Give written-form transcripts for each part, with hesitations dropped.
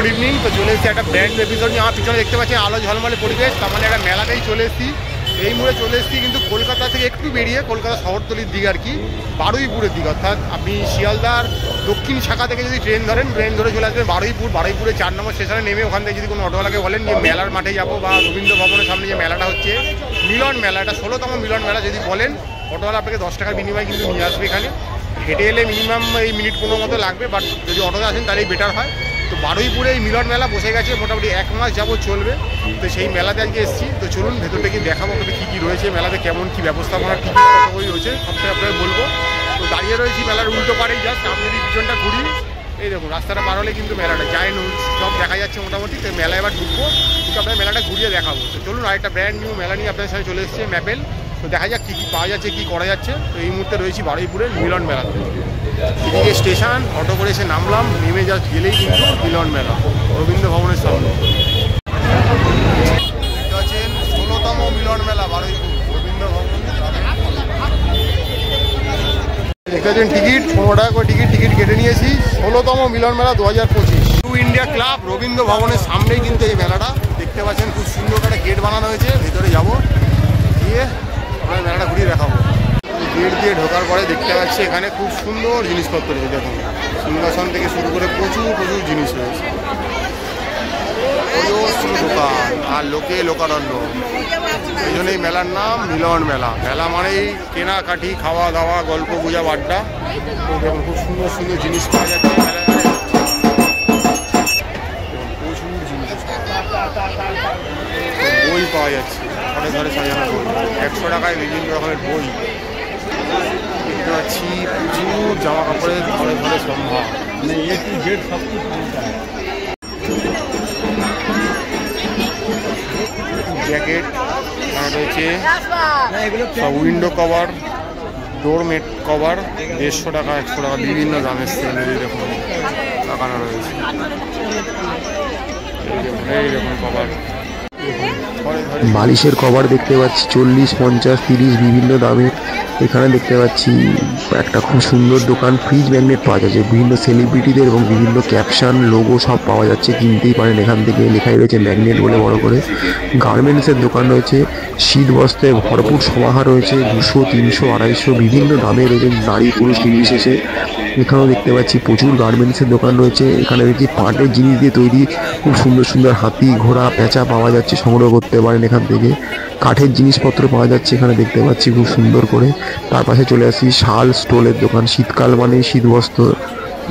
Good evening. তো চলে এসেছি একটা ব্র্যান্ড এপিসোড নিয়ে। আমার পিছনে দেখতে পাচ্ছি আলো ঝলমলে পরিবেশ, তার মানে একটা মেলাতেই চলে এসেছি। এই মুহূর্তে চলে এসেছি কিন্তু কলকাতা থেকে একটু বেরিয়ে, কলকাতা শহরতলির দিকে আর কি, বারুইপুরের দিকে। অর্থাৎ আপনি শিয়ালদার দক্ষিণ শাখা থেকে যদি ট্রেন ধরেন, ট্রেন ধরে চলে আসবেন বারুইপুরে 4 নম্বর স্টেশনে নেমে ওখান থেকে যদি কোনো অটোওয়ালাকে বলেন যে মেলার মাঠে যাবো বা রবীন্দ্র ভবনের সামনে যে মেলাটা হচ্ছে মিলন মেলা, এটা 16তম মিলন মেলা, যদি বলেন অটোওয়ালা আপনাকে 10 টাকার বিনিময়ে কিন্তু নিয়ে আসবে এখানে। হেঁটে এলে মিনিমাম এই মিনিট 15 মতো লাগবে, বাট যদি অটোতে আসেন তাহলেই বেটার হয়। তো বারুইপুরে এই মিলন মেলা বসে গেছে, মোটামুটি 1 মাস যাবত চলবে। তো সেই মেলাতে আজকে এসেছি। তো চলুন ভেতরটা কি দেখাবো আপনাদের কী কী রয়েছে মেলাতে, কেমন কী ব্যবস্থাপনা, কী কী কতই রয়েছে সবটাই আপনাদের বলবো। তো দাঁড়িয়ে রয়েছি মেলার উল্টো পাড়েই, জাস্ট আমি যদি পিছনটা ঘুরি, এই দেখুন রাস্তাটা পার হলে কিন্তু মেলাটা জায়েন্ট সব দেখা যাচ্ছে মোটামুটি। তো মেলা এবার ঢুকবো, কিন্তু আপনাদের মেলাটা ঘুরিয়ে দেখাবো। তো চলুন, আরেকটা ব্র্যান্ড নিউ মেলা নিয়ে আপনাদের সাথে চলে এসেছে ম্যাপেল। তো দেখা যাক কী কী পাওয়া যাচ্ছে, কী করা যাচ্ছে। তো এই মুহূর্তে রয়েছি বারুইপুরের মিলন মেলাতে। এদিকে স্টেশন, অটো করে এসে নামলাম, নেমে জাস্ট গেলেই কিন্তু মিলন মেলা রবীন্দ্র ভবনের সামনে। দেখতে পাচ্ছেন 16তম মিলন মেলা বারুইপুর রবীন্দ্র ভবন। দেখতে পাচ্ছেন টিকিট 15 টাকা করে টিকিট কেটে নিয়েছি। 16তম মিলন মেলা 2025 নিউ ইন্ডিয়া ক্লাব রবীন্দ্র ভবনের সামনেই কিন্তু এই মেলাটা। দেখতে পাচ্ছেন খুব সুন্দর একটা গেট বানানো হয়েছে, ভেতরে যাবো, গিয়ে আপনার মেলাটা ঘুরিয়ে দেখাবো। গেট দিয়ে ঢোকার পরে দেখতে পাচ্ছি এখানে খুব সুন্দর জিনিসপত্র রয়েছে। দেখুন সিংহাসন থেকে শুরু করে প্রচুর জিনিস রয়েছে, দোকান আর লোকারণ্য। এই জন্য এই মেলার নাম মিলন মেলা। মেলা মানেই কেনাকাটি, খাওয়া দাওয়া, গল্প গুজব, আড্ডা। তো দেখুন খুব সুন্দর জিনিস পাওয়া যাচ্ছে মেলায়। প্রচুর জিনিস, বই পাওয়া যাচ্ছে, ঘরে সাজানো বই, 100 টাকায় বিভিন্ন রকমের বই দেখতে পাচ্ছি। প্রচুর জামা কাপড়ের ঘরে সম্ভব, জ্যাকেট রয়েছে, সব উইন্ডো কভার, ডোরমেট কভার 150 টাকা 100 টাকা বিভিন্ন দামের সেলের এরকম লাগানো রয়েছে। এইরকম কভার, বালিশের কভার দেখতে পাচ্ছি 40, 50, 30 বিভিন্ন দামের। এখানে দেখতে পাচ্ছি একটা খুব সুন্দর দোকান, ফ্রিজ ম্যাগনেট পাওয়া যাচ্ছে বিভিন্ন সেলিব্রিটিদের এবং বিভিন্ন ক্যাপশন লোগো সব পাওয়া যাচ্ছে, কিনতেই পারেন এখান থেকে। লেখাই রয়েছে ম্যাগনেট বলে বড় করে। গার্মেন্টসের দোকান রয়েছে, শীত বস্ত্রে ভরপুর সমাহার রয়েছে, 200, 300, 250 বিভিন্ন দামে রয়েছে, নারী পুরুষ নির্বিশেষে। এখানেও দেখতে পাচ্ছি প্রচুর গার্মেন্টসের দোকান রয়েছে। এখানে দেখছি পাটের জিনিস দিয়ে তৈরি খুব সুন্দর হাতি, ঘোড়া, পেঁচা পাওয়া যাচ্ছে, সংগ্রহ করতে পারেন এখান থেকে। কাঠের জিনিসপত্র পাওয়া যাচ্ছে এখানে দেখতে পাচ্ছি খুব সুন্দর করে। তার পাশে চলে আসি শাল স্টোলের দোকান, শীতকাল মানে শীতবস্ত্র।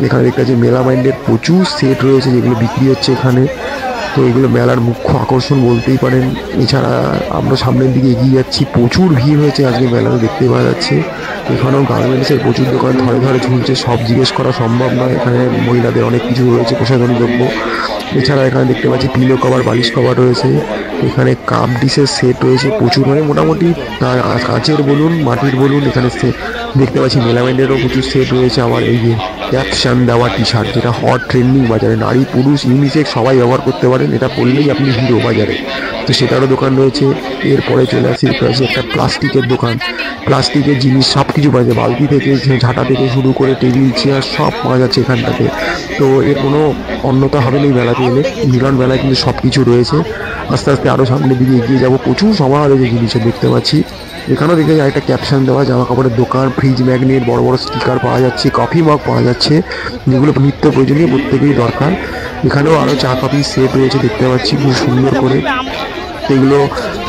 এখানে দেখতে পাচ্ছি মেলা মাইন্ডের প্রচুর সেট রয়েছে যেগুলো বিক্রি হচ্ছে এখানে। তো এগুলো মেলার মুখ্য আকর্ষণ বলতেই পারেন। এছাড়া আমরা সামনের দিকে এগিয়ে যাচ্ছি, প্রচুর ভিড় হয়েছে আজকে মেলাতে দেখতে পাওয়া যাচ্ছে। এখানেও গার্মেন্টসের প্রচুর দোকান ধরে ঝুলছে, সব জিজ্ঞেস করা সম্ভব নয়। এখানে মহিলাদের অনেক কিছু রয়েছে প্রসাধনী দ্রব্য। এছাড়া এখানে দেখতে পাচ্ছি পিলো কভার, বালিশ কভার রয়েছে। এখানে কাপ ডিশের সেট রয়েছে প্রচুর, মানে মোটামুটি কাঁচের বলুন মাটির বলুন। এখানে দেখতে পাচ্ছি মেলামাইন্ডেরও প্রচুর সেট রয়েছে। আমার এই যে ক্যাপশন দেওয়া টি শার্ট, যেটা হট ট্রেন্ডিং বাজারে, নারী পুরুষ ইউনিসেক্স সবাই ব্যবহার করতে পারেন, এটা পরলেই আপনি হিরো বাজারে। তো সেটারও দোকান রয়েছে। এরপরে চলে আসি একটা প্লাস্টিকের দোকান, প্লাস্টিকের জিনিস সব কিছু পাওয়া যায়, বালতি থেকে ঝাঁটা থেকে শুরু করে টেবিল চেয়ার সব পাওয়া যাচ্ছে এখানটাতে। তো এর কোনো অন্যতা হবে না এই মেলাতে এলে। মিলন মেলায় কিন্তু সব কিছু রয়েছে। আস্তে আস্তে আরও সামনের দিকে এগিয়ে যাবো, প্রচুর সমাহার রয়েছে জিনিসের দেখতে পাচ্ছি। এখানেও দেখে যায় একটা ক্যাপশন দেওয়া জামা কাপড়ের দোকান, ফ্রিজ ম্যাগনেট, বড় স্টিকার পাওয়া যাচ্ছে, কফি মগ পাওয়া যাচ্ছে, যেগুলো নিত্য প্রয়োজনীয় প্রত্যেকেই দরকার। এখানেও আরও চা কফি সেট রয়েছে দেখতে পাচ্ছি খুব সুন্দর করে, এগুলো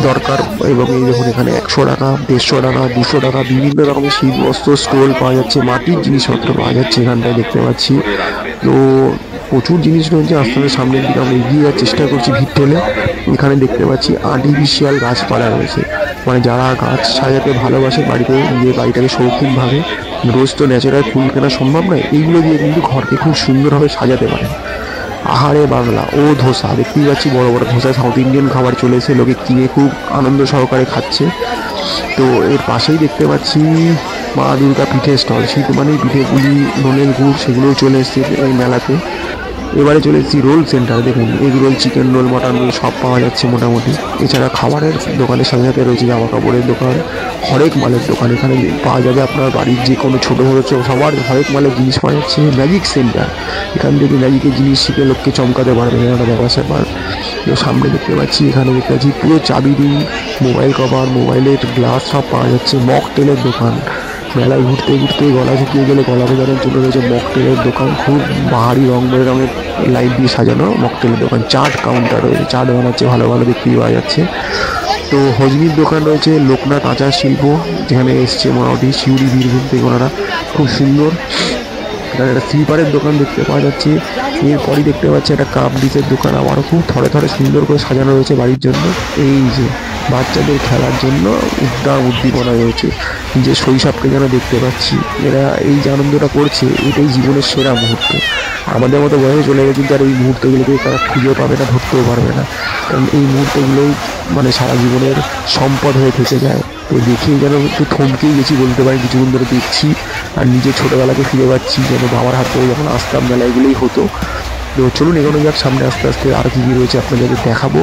দরকার। এবং এই দেখুন এখানে 100 টাকা, 150 টাকা, 200 টাকা বিভিন্ন রকমের শীত বস্ত্র স্টোল পাওয়া যাচ্ছে, মাটির জিনিসপত্র পাওয়া যাচ্ছে এখানটায় দেখতে পাচ্ছি। তো প্রচুর জিনিস রয়েছে। আস্তে আস্তে সামনের দিকে আমরা এগিয়ে যাওয়ার চেষ্টা করছি ভিড় ঠেলে। এখানে দেখতে পাচ্ছি আর্টিফিশিয়াল গাছপালা রয়েছে, মানে যারা গাছ সাজাতে ভালোবাসে বাড়িতে, গিয়ে বাড়িটাকে শৌখিনভাবে, রোজ তো ন্যাচারাল ফুল কেনা সম্ভব নয়, এইগুলো দিয়ে কিন্তু ঘরকে খুব সুন্দরভাবে সাজাতে পারে। আহারে বাংলা ও ধোসা দেখতেই পাচ্ছি, বড় ধোসা, সাউথ ইন্ডিয়ান খাবার চলে এসে লোকে কিনে খুব আনন্দ সহকারে খাচ্ছে। তো এর পাশেই দেখতে পাচ্ছি মা দুর্গা পিঠের স্টল, শীত মানেই পিঠেগুলি, নোনের গুড়, সেগুলোও চলে এসছে এই মেলাতে। এবারে চলে এসেছি রোল সেন্টার। দেখুন egg roll, chicken roll, mutton roll সব পাওয়া যাচ্ছে মোটামুটি। এছাড়া খাবারের দোকানের সাথে সাথে রয়েছে জামা কাপড়ের দোকান, হরেক মালের দোকান। এখানে পাওয়া যাবে আপনার বাড়ির যে কোনো ছোটো বড়ো সবার হরেক মালের জিনিস পাওয়া যাচ্ছে। ম্যাজিক সেন্টার, এখান থেকে ম্যাজিকের জিনিস শিখে লোককে চমকাতে পারবে, একটা ব্যাপার স্যাপার। তো সামনে দেখতে পাচ্ছি, এখানে দেখতে পাচ্ছি পুরো চাবি রিং, মোবাইল কভার, মোবাইলের গ্লাস সব পাওয়া যাচ্ছে। মকটেলের দোকান, মেলায় ঘুরতে ঘুরতে গলা শুকিয়ে গেলে গলা বোঝানোর জন্য রয়েছে মকটেলের দোকান। খুব বাহারি রং বেরঙের লাইট দিয়ে সাজানো মকটেলের দোকান। চাট কাউন্টার রয়েছে, চাট বানাচ্ছে ভালো ভালো দেখতেই পাওয়া যাচ্ছে। তো হজমির দোকান রয়েছে, লোকনাথ আচার শিল্প, যেখানে এসছে মোটামুটি শিউরি বীরভূম থেকে ওনারা, খুব সুন্দর। এখানে একটা স্লিপারের দোকান দেখতে পাওয়া যাচ্ছে। এরপরই দেখতে পাচ্ছি একটা কাপ ডিসের দোকান, আবারও খুব থরে থরে সুন্দর করে সাজানো রয়েছে বাড়ির জন্য। এই যে বাচ্চাদের খেলার জন্য উদ্দীপনা রয়েছে, যে শৈশবকে যেন দেখতে পাচ্ছি। এরা এই যে আনন্দটা করছে, এটাই জীবনের সেরা মুহূর্ত। আমাদের মতো বয়সে চলে গেলে কিন্তু আর এই মুহূর্তগুলোকে তারা খুঁজে পাবে না, ধরতেও পারবে না, কারণ এই মুহূর্তগুলোই মানে সারা জীবনের সম্পদ হয়ে থেকে যায়। তো দেখেই যেন একটু থমকেই গেছি বলতে পারি, কিছুক্ষণ ধরে দেখছি আর নিজের ছোটোবেলাকে ফিরে পাচ্ছি, যেন বাবার হাত থেকে যখন আসতাম মেলা এগুলোই হতো। তো চলুন এগোনো যাক সামনে, আস্তে আস্তে আর কী কী রয়েছে আপনাদেরকে দেখাবো।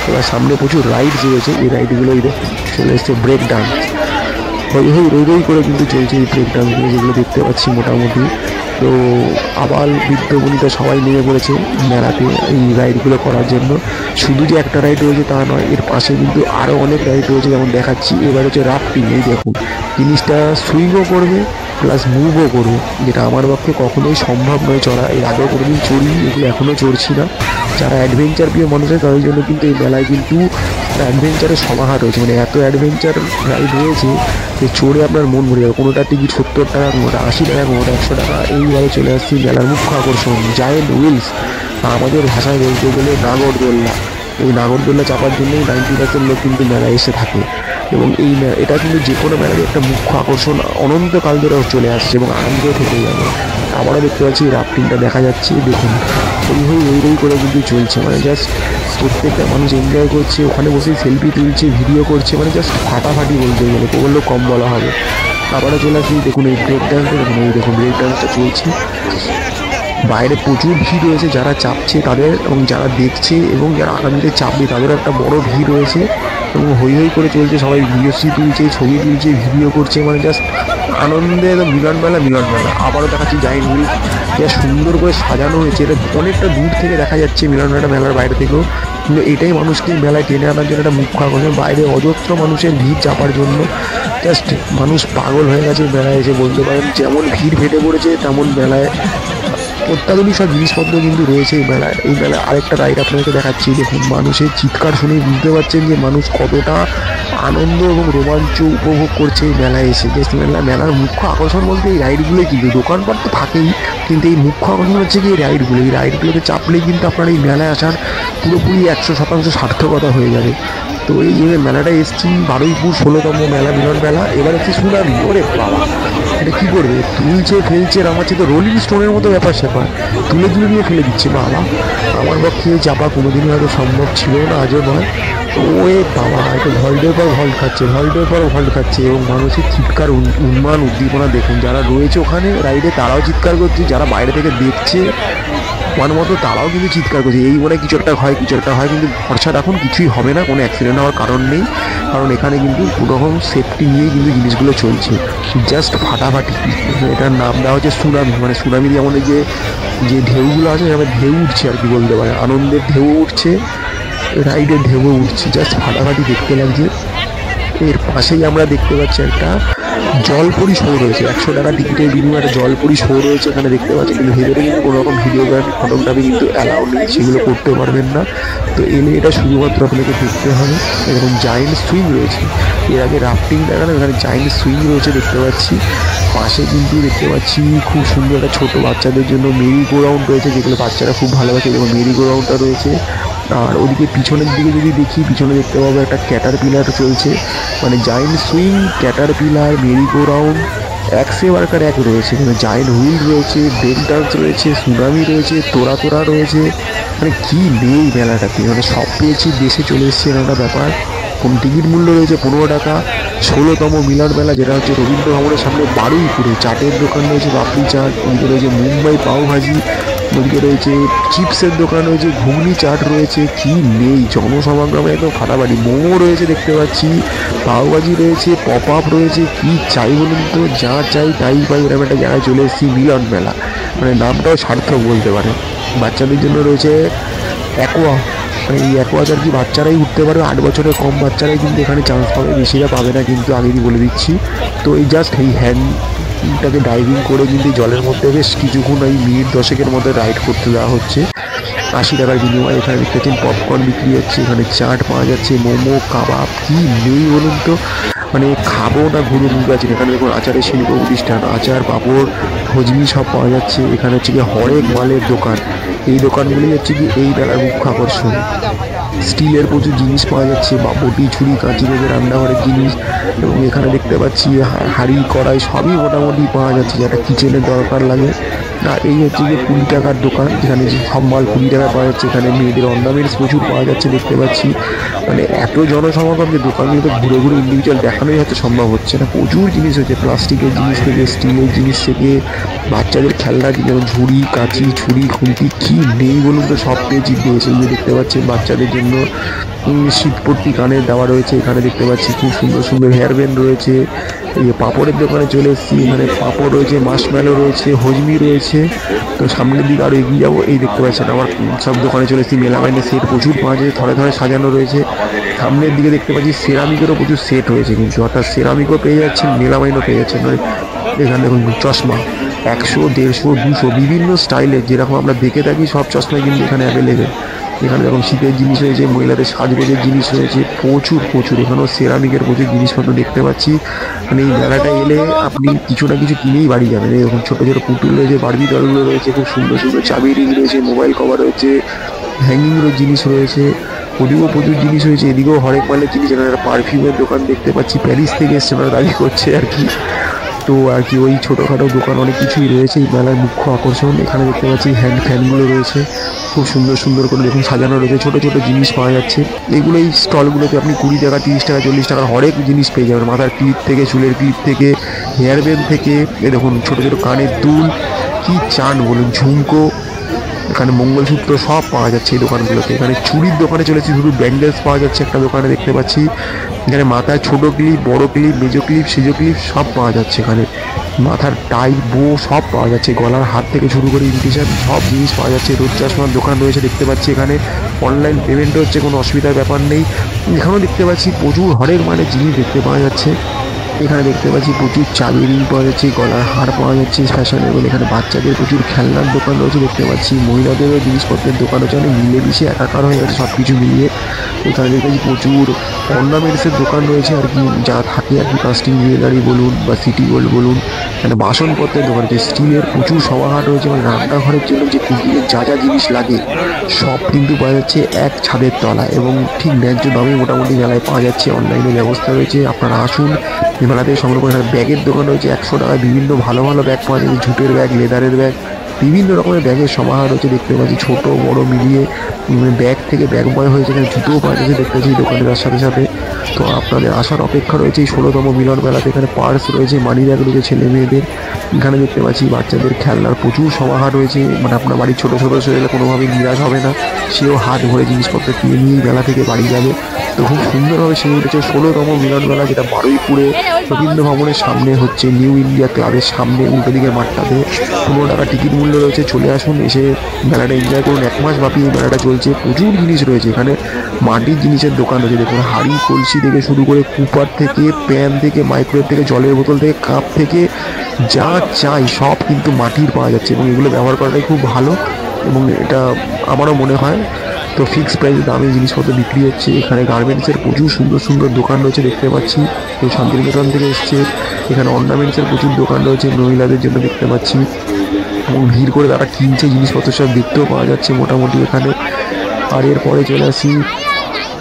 এবার সামনে প্রচুর রাইডস রয়েছে, এই রাইডগুলোই চলে এসছে ব্রেক ডান্স, রই রই করে কিন্তু চলছে এই ব্রেক ডান্সগুলো, যেগুলো দেখতে পাচ্ছি মোটামুটি। তো আবার বৃদ্ধ বনিতা সবাই নেমে পড়েছে মেলাতে এই রাইডগুলো করার জন্য। শুধু যে একটা রাইড রয়েছে তা নয়, এর পাশে কিন্তু আরও অনেক রাইড রয়েছে, যেমন দেখাচ্ছি। এবার হচ্ছে রাফটিং, এই দেখুন জিনিসটা সুইংও করবে প্লাস মুভও করবে, যেটা আমার পক্ষে কখনোই সম্ভব নয় চড়া। এর আগেও কোনোদিন চড়ি, এগুলো এখনও চড়ছি না। যারা অ্যাডভেঞ্চার প্রিয় মানুষ হয় তাদের জন্য কিন্তু এই মেলায় কিন্তু অ্যাডভেঞ্চারের সমাহার রয়েছে, মানে এত অ্যাডভেঞ্চার রাইড রয়েছে যে চড়ে আপনার মন ভরে যাবে। কোনোটা টিকিট 70 টাকা, কোনোটা 80 টাকা, কোনোটা 100 টাকা। এইভাবে চলে আসছি মেলার মুখ্য আকর্ষণ জায়েন্ট হুইলস, আমাদের ভাষায় বলতে গেলে নাগরদোল্লা। এই নাগরদোল্লা চাপার জন্যই 90% লোক কিন্তু মেলায় এসে থাকে, এবং এটা কিন্তু যে কোনো মেলারই একটা মুখ্য আকর্ষণ অনন্তকাল ধরে চলে আসছে এবং আনন্দ থেকে যাবে। আবারও দেখতে পাচ্ছি রাফটিংটা দেখা যাচ্ছে, দেখুন ওই রই করে কিন্তু চলছে, মানে জাস্ট প্রত্যেকটা মানুষ এনজয় করছে, ওখানে বসে সেলফি তুলছে, ভিডিও করছে, মানে জাস্ট ফাটাফাটি বলতে গেলে, বললেও কম বলা হবে। আবারও চলে আসি, দেখুন এই ব্রেক ডান্সটা, দেখুন এই দেখুন ব্রেক ডান্সটা চলছে। বাইরে প্রচুর ভিড় রয়েছে, যারা চাপছে তাদের এবং যারা দেখছে এবং যারা আগামীতে চাপবে তাদেরও একটা বড় ভিড় রয়েছে, এবং হই হই করে চলছে, সবাই ভিডিওসি তুলছে, ছবি তুলছে, ভিডিও করছে, মানে জাস্ট আনন্দে একদম মিলন মেলা। আবারও দেখাচ্ছি জায়েন্ট হুইল, যা সুন্দর করে সাজানো হয়েছে। এটা অনেকটা দূর থেকে দেখা যাচ্ছে মিলন মেলার বাইরে থেকেও, কিন্তু এটাই মানুষকে মেলায় টেনে আনার জন্য একটা মুখ্য আকর্ষণ। বাইরে অজস্র মানুষের ভিড় চাপার জন্য, জাস্ট মানুষ পাগল হয়ে গেছে মেলায় এসে বলতে পারেন। যেমন ভিড় ফেটে পড়েছে, তেমন মেলায় অত্যাধুনিক সব জিনিসপত্র কিন্তু রয়েছে এই মেলায়। এই মেলায় আরেকটা রাইড আপনাদেরকে দেখাচ্ছি, দেখুন মানুষের চিৎকার শুনেই বুঝতে পারছেন যে মানুষ কতটা আনন্দ এবং রোমাঞ্চ উপভোগ করছে এই মেলায় এসে। যে মেলার মুখ্য আকর্ষণ বলতে এই রাইডগুলোই, কিন্তু দোকানপাট তো থাকেই, কিন্তু এই মুখ্য আকর্ষণ হচ্ছে কি এই রাইডগুলোতে চাপলেই কিন্তু আপনার এই মেলায় আসার পুরোপুরি 100% সার্থকতা হয়ে যাবে। তো এই যে মেলাটা এসছি, বারুইপুর 16তম মেলা মিলন মেলা। এবার এসছি সুনামি, ওরে বাবা এটা কী করবে, তুলছে ফেলছে নামাচ্ছে, তো রোলিং স্টোনের মতো ব্যাপার স্যাপার, তুলে নিয়ে ফেলে দিচ্ছে। বাবা আমার পক্ষে চাপা কোনোদিনই হয়তো সম্ভব ছিল না, আজও নয়। ওয়ে বাবা, এটা ভল্টের পর ভল্ট খাচ্ছে, এবং মানুষের চিৎকার, উন্মান উদ্দীপনা দেখুন। যারা রয়েছে ওখানে রাইডে তারাও চিৎকার করছে, যারা বাইরে থেকে দেখছে মতো তারাও কিন্তু চিৎকার করছে। এই মনে কিছু একটা হয়, কিন্তু ভরসা রাখুন, কিছুই হবে না, কোনো অ্যাক্সিডেন্ট হওয়ার কারণ নেই, কারণ এখানে কিন্তু পুরোরকম সেফটি নিয়েই কিন্তু জিনিসগুলো চলছে। জাস্ট ফাটাফাটি। এটার নাম দেওয়া হচ্ছে সুনামি, মানে সুনামি যেমন এই যে ঢেউগুলো আছে, যেমন ঢেউ উঠছে আর কি বলতে পারে, আনন্দের ঢেউ উঠছে, রাইডের ঢেউ উঠছে, জাস্ট ফাটাফাটি দেখতে লাগছে। এর পাশেই আমরা দেখতে পাচ্ছি একটা জলপরি শো রয়েছে, 100 টাকা টিকিটের বিনিময়ে একটা জলপরি শো রয়েছে এখানে দেখতে পাচ্ছি। কিন্তু ভেতরে কিন্তু কোনো রকম ভিডিওগ্রাফি ফটোগ্রাফি কিন্তু অ্যালাউ নেই, সেগুলো করতে পারবেন না। তো এলে এটা শুধুমাত্র আপনাকে দেখতে হবে। এরকম জায়েন্ট সুইং রয়েছে, এর আগে রাফটিং দেখানো, এখানে জায়েন্ট সুইং রয়েছে দেখতে পাচ্ছি। পাশে কিন্তু দেখতে পাচ্ছি খুব সুন্দর একটা ছোটো বাচ্চাদের জন্য মেরি গো রাউন্ড রয়েছে, যেগুলো বাচ্চারা খুব ভালোবাসে, এবং মেরি গো রাউন্ডটা রয়েছে। আর ওদিকে পিছনের দিকে যদি দেখি, পিছনে দেখতে পাবো একটা ক্যাটারপিলার চলছে, মানে giant swing, Caterpillar, Mary go round এক সে বারকার এক রয়েছে। মানে জায়েন্ট হুইল রয়েছে, ব্রেক ডান্স রয়েছে, সুনামি রয়েছে, তোরা রয়েছে, মানে কি নেই মেলাটাতে, মানে সব পেয়েছি, দেশে চলে এসেছে একটা ব্যাপার। কোন টিকিট মূল্য রয়েছে 15 টাকা। 16তম মিলন মেলা, যেটা হচ্ছে রবীন্দ্র ভবনের সামনে বারুইপুরে। চাটের দোকান রয়েছে, পাপড়ি চাট, ওইদিকে রয়েছে মুম্বাই পাও ভাজি, ওদিকে রয়েছে চিপসের দোকান রয়েছে, ঘুগনি চাট রয়েছে, কি নেই জনসমাগমে একদম ফাটাফাটি। মোমো রয়েছে দেখতে পাচ্ছি, পাওভাজি রয়েছে, পপ আপ রয়েছে, কি চাই বলুন তো, যা চাই তাই পাই। এরকম একটা জায়গায় চলে এসেছি, মিলন মেলা, মানে নামটাও সার্থক বলতে পারে। বাচ্চাদের জন্য রয়েছে অ্যাকোয়া, মানে এই অ্যাকোয়াতে আর কি বাচ্চারাই উঠতে পারবে, 8 বছরের কম বাচ্চারাই কিন্তু এখানে চান্স পাবে, বেশিরা পাবে না কিন্তু, আগেই বলে দিচ্ছি। তো এই জাস্ট এই হ্যান্ডটাকে ডাইভিং করে কিন্তু জলের মধ্যে বেশ কিছুক্ষণ এই মিনিট 10-এর মধ্যে রাইড করতে দেওয়া হচ্ছে 80 টাকার বিনিময়ে। এখানে দেখতে পাচ্ছেন পপকর্ন বিক্রি হচ্ছে, এখানে চাট পাওয়া যাচ্ছে, মোমো, কাবাব, কি নেই বলুন তো, মানে খাবো না ঘুরে মুখ আছে। এখানে দেখুন আচারের শিল্প প্রতিষ্ঠান, আচার, পাঁপড়, ভজমি সব পাওয়া যাচ্ছে। এখানে হচ্ছে কি হরেক মালের দোকান, এই দোকানগুলি হচ্ছে কি এই মেলার মুখ্য আকর্ষণ। স্টিলের প্রচুর জিনিস পাওয়া যাচ্ছে, বটি, ছুরি, কাঁচি, রোজের রান্নাঘরের জিনিস, এবং এখানে দেখতে পাচ্ছি হাঁড়ি, কড়াই সবই মোটামুটি পাওয়া যাচ্ছে, যেটা কিচেনের দরকার লাগে। আর এই হচ্ছে যে 20 টাকার দোকান, যেখানে যে সব মাল 20 টাকা পাওয়া যাচ্ছে। এখানে মেয়েদের অর্নামেন্টস প্রচুর পাওয়া যাচ্ছে দেখতে পাচ্ছি। মানে এত জনসমাগম যে দোকানগুলোতে ঘুরে ঘুরে ইন্ডিভিজুয়াল দেখানোই হয়তো সম্ভব হচ্ছে না। প্রচুর জিনিস হচ্ছে, প্লাস্টিকের জিনিস থেকে স্টিলের জিনিস থেকে বাচ্চাদের খেলনা, যেমন ঝুড়ি, কাঁচি, ছুরি, খুন্তি, কি নেই বলুন তো, সব পেয়েছি। এই দেখতে পাচ্ছি বাচ্চাদের জন্য শীতপট্টি কানের দেওয়া রয়েছে। এখানে দেখতে পাচ্ছি খুব সুন্দর সুন্দর হেয়ার ব্যান্ড রয়েছে। এই পাঁপড়ের দোকানে চলে এসেছি, এখানে পাঁপড় রয়েছে, মাশমেলো রয়েছে, হজমি রয়েছে। তো সামনের দিকে আরও এগিয়ে যাবো, এই দেখতে পাচ্ছেন আমার সব দোকানে চলে এসেছি। মেলামাইনের সেট প্রচুর পাওয়া যায়, থরে থরে সাজানো রয়েছে। সামনের দিকে দেখতে পাচ্ছি সেরামিকেরও প্রচুর সেট রয়েছে, কিন্তু অর্থাৎ সেরামিকও পেয়ে যাচ্ছেন, মেলামাইনও পেয়ে যাচ্ছেন। মানে এখানে দেখুন চশমা 100, 150, 200 বিভিন্ন স্টাইলের, যেরকম আমরা দেখে থাকি সব চশমাই কিন্তু এখানে অ্যাভেলেবেল। এখানে দেখুন শীতের জিনিস রয়েছে, মহিলাদের সাজগোজের জিনিস রয়েছে, প্রচুর প্রচুর। এখানেও সেরামিকের প্রচুর জিনিসপত্র দেখতে পাচ্ছি। মানে এই মেলাটা এলে আপনি কিছু না কিছু কিনেই বাড়ি যাবেন। এরকম ছোটো ছোটো পুতুল রয়েছে, বারবি ডলগুলো রয়েছে, খুব সুন্দর সুন্দর চাবি রিং রয়েছে, মোবাইল কভার রয়েছে, হ্যাঙ্গিংয়েরও জিনিস রয়েছে, ওদিকেও প্রচুর জিনিস রয়েছে। এদিকেও হরেক মালের জিনিস, এখানে একটা পারফিউমের দোকান দেখতে পাচ্ছি, প্যারিস থেকে এসছে, ওরা দাবি করছে আর কি। তো আর কি ওই ছোটোখাটো দোকান অনেক কিছুই রয়েছে এই মেলার মুখ্য আকর্ষণ। এখানে দেখতে পাচ্ছি হ্যান্ড ফ্যানগুলো রয়েছে, খুব সুন্দর সুন্দর করে দেখুন সাজানো রয়েছে, ছোটো ছোটো জিনিস পাওয়া যাচ্ছে। এগুলো এই স্টলগুলোতে আপনি 20 টাকা, 30 টাকা, 40 টাকার হরেক জিনিস পেয়ে যাবেন। মাথার ক্লিপ থেকে, চুলের ক্লিপ থেকে, হেয়ার ব্যান্ড থেকে, এ দেখুন ছোটো ছোটো কানের দুল, কি চান বলুন, ঝুমকো, এখানে মঙ্গলসূত্র সব পাওয়া যাচ্ছে এই দোকানগুলোতে। এখানে চুড়ির দোকানে চলেছি, শুধু ব্যান্ডেলস পাওয়া যাচ্ছে একটা দোকানে দেখতে পাচ্ছি। এখানে মাথায় ছোটো ক্লিপ, বড় ক্লিপ, মেজো ক্লিপ, সেজো ক্লিপ সব পাওয়া যাচ্ছে। এখানে মাথার টাই, বো সব পাওয়া যাচ্ছে, গলার হাত থেকে শুরু করে ইমিটেশন সব জিনিস পাওয়া যাচ্ছে। রোদ চশমার দোকান রয়েছে দেখতে পাচ্ছি। এখানে অনলাইন পেমেন্টও হচ্ছে, কোনো অসুবিধার ব্যাপার নেই। এখানেও দেখতে পাচ্ছি প্রচুর হরেক মানের জিনিস দেখতে পাওয়া যাচ্ছে। এখানে দেখতে পাচ্ছি প্রচুর চাবি রিং পাওয়া যাচ্ছে, গলার হার পাওয়া যাচ্ছে ফ্যাশনেবল। এখানে বাচ্চাদের প্রচুর খেলনার দোকান রয়েছে দেখতে পাচ্ছি, মহিলাদেরও জিনিসপত্রের দোকান রয়েছে। অনেক মিলেমিশে একাকার হয়ে গেছে সব কিছু মিলিয়ে। এখানে দেখতে পাচ্ছি প্রচুর অর্নামেন্টসের দোকান রয়েছে আর কি, যা থাকে আর কি, কাস্টিং জুয়েলারি বলুন বা সিটি গোল্ড বলুন। এখানে বাসনপত্রের দোকান রয়েছে, স্টিলের প্রচুর সমাহার রয়েছে। মানে রান্নাঘরের জন্য যে কুকিংয়ের যা যা জিনিস লাগে সব কিন্তু পাওয়া যাচ্ছে এক ছাদের তলায়, এবং ঠিক ন্যায্য দামে মোটামুটি মেলায় পাওয়া যাচ্ছে। অনলাইনে ব্যবস্থা রয়েছে, আপনারা আসুন। মেলা থেকে সংগ্রহ করে ব্যাগের দোকান রয়েছে, 100 টাকায় বিভিন্ন ভালো ভালো ব্যাগ পাওয়া যাচ্ছে, ঝুটের ব্যাগ, লেদারের ব্যাগ, বিভিন্ন রকমের ব্যাগের সমাহার রয়েছে দেখতে পাচ্ছি, ছোটো বড় মিলিয়ে। ব্যাগ থেকে ব্যাগময় হয়েছে, এখানে জুতোও পাওয়া যাচ্ছে দেখতে পাচ্ছি দোকানের সাথে সাথে। তো আপনাদের আসার অপেক্ষা রয়েছে এই 16তম মিলন মেলাতে। এখানে পার্স রয়েছে, মানি ব্যাগ রয়েছে ছেলে মেয়েদের। এখানে দেখতে পাচ্ছি বাচ্চাদের খেলনার প্রচুর সমাহার রয়েছে। মানে আপনার বাড়ির ছোটো ছোটো ছেলে কোনোভাবেই নিরাশ হবে না, সেও হাত ভরে জিনিসপত্র কিনে নিয়ে মেলা থেকে বাড়ি যাবে। তো খুব সুন্দরভাবে সেরে উঠেছে 16তম মিলন মেলা, যেটা বারুইপুরে রবীন্দ্র ভবনের সামনে হচ্ছে, নিউ ইন্ডিয়া ক্লাবের সামনে উল্টো দিকের মাঠটাতে। 15 টাকা টিকিট মূল্য রয়েছে, চলে আসুন, এসে মেলাটা এনজয় করুন। 1 মাস ব্যাপী এই মেলাটা চলছে। প্রচুর জিনিস রয়েছে এখানে, মাটির জিনিসের দোকান রয়েছে দেখুন, হাঁড়ি কলসি থেকে শুরু করে, কুপার থেকে, প্যান থেকে, মাইক্রোওয়েভ থেকে, জলের বোতল থেকে, কাপ থেকে, যা চাই সব কিন্তু মাটির পাওয়া যাচ্ছে, এবং এগুলো ব্যবহার করাটাই খুব ভালো, এবং এটা আমারও মনে হয়। তো ফিক্সড প্রাইসে দামে জিনিসপত্র বিক্রি হচ্ছে। এখানে গার্মেন্টসের প্রচুর সুন্দর সুন্দর দোকান রয়েছে দেখতে পাচ্ছি, কেউ শান্তিনিকেতন থেকে এসছে। এখানে অর্নামেন্টসের প্রচুর দোকান রয়েছে মহিলাদের জন্য দেখতে পাচ্ছি, এবং ভিড় করে তারা কিনছে জিনিসপত্র, সব দেখতেও পাওয়া যাচ্ছে মোটামুটি এখানে। আর এরপরে চলে আসি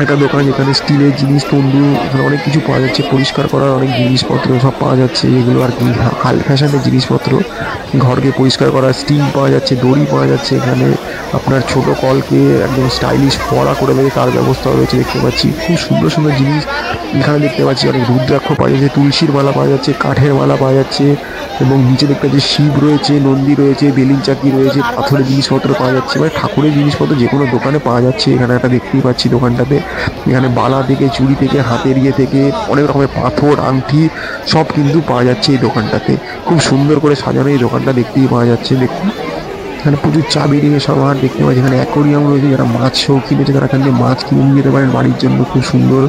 একটা দোকান যেখানে স্টিলের জিনিস, তন্দুর, এখানে অনেক কিছু পাওয়া যাচ্ছে, পরিষ্কার করার অনেক জিনিসপত্র সব পাওয়া যাচ্ছে, এগুলো আর কি হাল ফ্যাশনের জিনিসপত্র, ঘরকে পরিষ্কার করার স্টিম পাওয়া যাচ্ছে, দড়ি পাওয়া যাচ্ছে, এখানে আপনার ছোট কলকে একদম স্টাইলিশ ফোয়ারা করে দেবে তার ব্যবস্থা রয়েছে দেখতে পাচ্ছি। খুব সুন্দর সুন্দর জিনিস এখানে দেখতে পাচ্ছি, অনেক রুদ্রাক্ষ পাওয়া যাচ্ছে, তুলসীর মালা পাওয়া যাচ্ছে, কাঠের মালা পাওয়া যাচ্ছে, এবং নিচে দেখতে পাচ্ছি শিব রয়েছে, নন্দী রয়েছে, বেলিন চাকি রয়েছে, পাথরের জিনিসপত্র পাওয়া যাচ্ছে, মানে ঠাকুরের জিনিসপত্র যে কোনো দোকানে পাওয়া যাচ্ছে। এখানে একটা দেখতেই পাচ্ছি দোকানটাতে, এখানে বালা থেকে, চুড়ি থেকে, হাতের ইয়ে থেকে, অনেক রকমের পাথর, আংটি সব কিন্তু পাওয়া যাচ্ছে এই দোকানটাতে। খুব সুন্দর করে সাজানো এই দোকানটা দেখতেই পাওয়া যাচ্ছে। দেখুন এখানে প্রচুর চাবি রিঙে সবার দেখতে পাচ্ছি, এখানে অ্যাকোরিয়াম রয়েছে, যারা মাছ শৌখিন রয়েছে তারা এখান থেকে মাছ কিনে নিয়ে যেতে পারেন বাড়ির জন্য, খুব সুন্দর।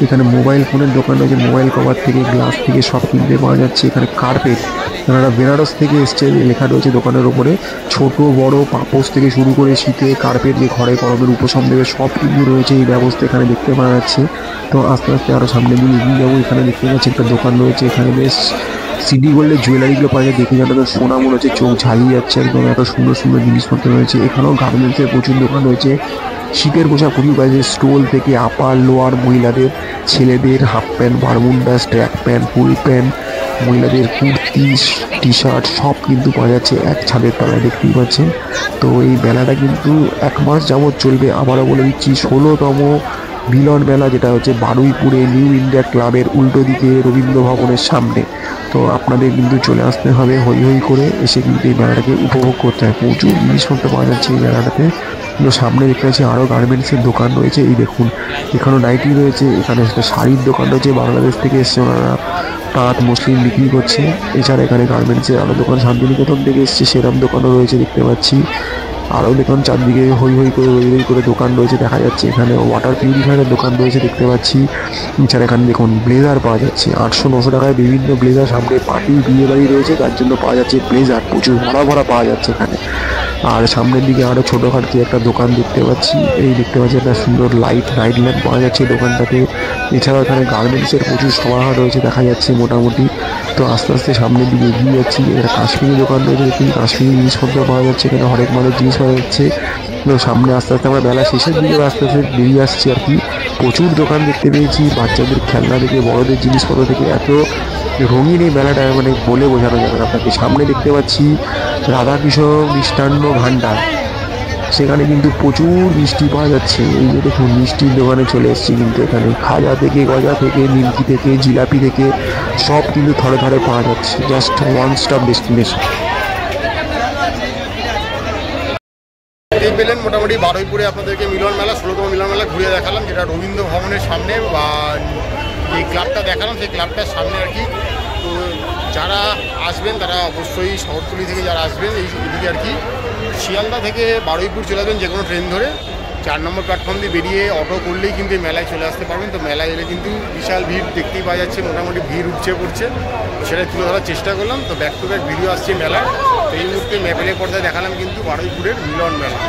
এখানে মোবাইল ফোনের দোকান রয়েছে, মোবাইল কভার থেকে, গ্লাস থেকে সব কিনতে পাওয়া যাচ্ছে। এখানে কার্পেট, এনারা বেনারস থেকে এসছে লেখা রয়েছে দোকানের ওপরে, ছোট বড় পাপোশ থেকে শুরু করে শীতে কার্পেট, যে ঘরে গরমের উপশম দেবে সব কিছু রয়েছে এই ব্যবস্থা এখানে দেখতে পাওয়া যাচ্ছে। তো আস্তে আস্তে আরও সামনে দিয়ে এগিয়ে যাবো। এখানে দেখতে পাচ্ছি একটা দোকান রয়েছে, এখানে বেশ সিডি গোল্ডের জুয়েলারিগুলো পাওয়া যায়, দেখে যেন তো সোনা মনে হচ্ছে, চোখ ঝালিয়ে যাচ্ছে একদম, এত সুন্দর সুন্দর জিনিসপত্র রয়েছে। এখানেও গার্মেন্টসের প্রচুর দোকান রয়েছে, শীতের পোশাক প্রচুর পাওয়া যায়, স্টোল থেকে আপার লোয়ার, মহিলাদের, ছেলেদের half pant, Bermudas, track pant, full pant, মহিলাদের কুর্তি, টি শার্ট সব কিন্তু পাওয়া যাচ্ছে এক ছাদের তলায় দেখতেই পাচ্ছেন। তো এই মেলাটা কিন্তু 1 মাস যাবৎ চলবে। আবারও বলে দিচ্ছি 16তম মিলন মেলা, যেটা হচ্ছে বারুইপুরে নিউ ইন্ডিয়া ক্লাবের উল্টো দিকে রবীন্দ্র ভবনের সামনে। তো আপনাদের কিন্তু চলে আসতে হবে, হই হই করে এসে কিন্তু এই মেলাটাকে উপভোগ করতে হয়। প্রচুর জিনিসপত্র পাওয়া যাচ্ছে এই মেলাটাতে। কিন্তু সামনে দেখতে পাচ্ছি আরও গার্মেন্টসের দোকান রয়েছে, এই দেখুন এখানেও নাইটি রয়েছে, এখানে একটা শাড়ির দোকান রয়েছে, বাংলাদেশ থেকে এসছে ওনারা তাঁত মুসলিম বিক্রি করছে। এছাড়া এখানে গার্মেন্টসের আরও দোকান শান্তিনিকেতন থেকে এসছে, সেরম দোকানও রয়েছে দেখতে পাচ্ছি। আরও দেখুন চারদিকে হই হই করে দোকান রয়েছে দেখা যাচ্ছে। এখানে ওয়াটার পিউরিফায়ারের দোকান রয়েছে দেখতে পাচ্ছি। এছাড়া এখানে দেখুন ব্লেজার পাওয়া যাচ্ছে 800-900 টাকায়, বিভিন্ন ব্লেজার, সামনে পার্টি বিয়ে বাড়ি রয়েছে তার জন্য পাওয়া যাচ্ছে ব্লেজার, প্রচুর ভরা ভরা পাওয়া যাচ্ছে এখানে। আর সামনের দিকে আরও ছোটোখাটো একটা দোকান দেখতে পাচ্ছি, এই দেখতে পাচ্ছি একটা সুন্দর নাইট ল্যাম্প পাওয়া যাচ্ছে এই দোকানটাতে। এছাড়াও এখানে গার্মেন্টসের প্রচুর সমাহার রয়েছে দেখা যাচ্ছে মোটামুটি। তো আস্তে আস্তে সামনের দিকে এগিয়ে যাচ্ছি, একটা কাশ্মীরি দোকান রয়েছে, দেখুন কাশ্মীরি জিনিসপত্র পাওয়া যাচ্ছে, এখানে হরেক মালের জিনিস পাওয়া যাচ্ছে। তো সামনে আস্তে আস্তে আমরা বেলা শেষের দিকে আস্তে আস্তে বেরিয়ে আসছি আর কি। প্রচুর দোকান দেখতে পেয়েছি, বাচ্চাদের খেলনা থেকে বড়দের জিনিসপত্র থেকে, এত রঙিন এই মেলাটা মানে বলে বোঝানো যাবে না আপনাকে। সামনে দেখতে পাচ্ছি রাধাকৃষ্ণ মিষ্টান্ন ভাণ্ডার, সেখানে কিন্তু প্রচুর মিষ্টি পাওয়া যাচ্ছে। এই যে দেখুন মিষ্টির দোকানে চলে এসেছি, কিন্তু এখানে খাজা থেকে, গজা থেকে, নিমকি থেকে, জিলাপি থেকে সব কিন্তু থরে থরে পাওয়া যাচ্ছে, জাস্ট ওয়ান স্টপ ডেস্টিনেশন। পেলেন মোটামুটি বারুইপুরে আপনাদেরকে মিলন মেলা, 16তম মিলন মেলা ঘুরে দেখালাম, যেটা রবীন্দ্র ভবনের সামনে, বা যে ক্লাবটা দেখালাম সেই ক্লাবটার সামনে আর কি। তো যারা আসবেন তারা অবশ্যই শহরতলি থেকে যারা আসবেন এইদিকে আর কি, শিয়ালদা থেকে বারুইপুর চলে আসবেন যে কোনো ট্রেন ধরে, 4 নম্বর প্ল্যাটফর্ম দিয়ে বেরিয়ে অটো করলেই কিন্তু এই মেলায় চলে আসতে পারবেন। তো মেলায় এলে কিন্তু বিশাল ভিড় দেখতেই পাওয়া যাচ্ছে, মোটামুটি ভিড় উপচে পড়ছে, সেটা তুলে ধরার চেষ্টা করলাম। তো ব্যাক টু ব্যাক ভিডিও আসছে মেলায়। তো এই মুহূর্তে ম্যাপের পর্দায় দেখালাম কিন্তু বারুইপুরের মিলন মেলা।